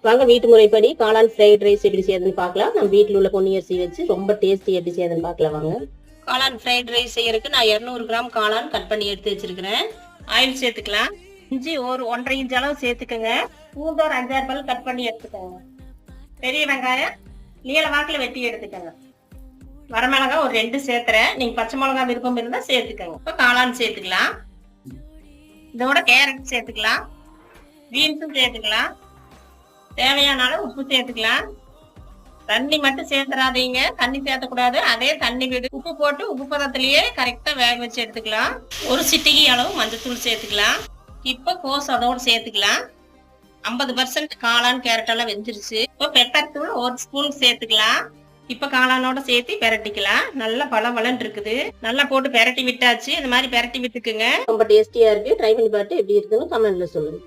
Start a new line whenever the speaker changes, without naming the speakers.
வாங்க வீட்டு முறைப்படி காளான் ஃப்ரைட் ரைஸ் எப்படி செய்யறதுன்னு பார்க்கலாம். நம்ம வீட்டில் உள்ள பொன்னி அரிசி வச்சு ரொம்ப டேஸ்டி எப்படி செய்யறதுன்னு பார்க்கலாம் வாங்க. காளான் ஃப்ரைட் ரைஸ் செய்யறதுக்கு நான் 200 கிராம் காளான் கட் பண்ணி எடுத்து வச்சிருக்கிறேன். ஆயில் சேர்த்துக்கலாம். இஞ்சி ஒரு 1.5 இன்ச் அளவு சேர்த்துக்கோங்க. பூண்டு ஒரு 5-6 பல் கட் பண்ணி எடுத்துக்கோங்க. பெரிய வெங்காயம் நீல வாக்கில் வெட்டி எடுத்துக்கோங்க. வரமிளகாய் ஒரு 2 சேர்த்துறேன். நீங்க பச்சை மிளகாய் விருப்பம் இருந்தா சேர்த்துக்கோங்க. இப்போ காளான் சேர்த்துக்கலாம். இதோட கேரட் சேர்த்துக்கலாம். பீன்ஸும் சேர்த்துக்கலாம். தேவையான அளவு உப்பு சேர்த்துக்கலாம். தண்ணி மட்டும் சேர்த்துறாதீங்க, தண்ணி சேர்த்தக்கூடாது. அதே தண்ணி விடு. உப்பு போட்டு உப்பு பதத்திலேயே கரெக்டா வேக வச்சு எடுத்துக்கலாம். ஒரு சிட்டிகை அளவு மஞ்சத்தூள் சேர்த்துக்கலாம். இப்ப கோஸ் அதோடு சேர்த்துக்கலாம். 50% காளான் கேரட் எல்லாம் வெந்துருச்சு. இப்போ பெப்பர் தூள் 1 ஸ்பூன் சேர்த்துக்கலாம். இப்ப காளானோட சேர்த்து பெரட்டிக்கலாம். நல்லா பளபளன்னு இருக்குது. நல்லா போட்டு பெரட்டி விட்டாச்சு. இந்த மாதிரி பெரட்டி விட்டுக்குங்க. ரொம்ப டேஸ்டியா இருக்கு. ட்ரை பண்ணி பார்த்து எப்படி இருக்குன்னு கமெண்ட்ல சொல்லுங்க.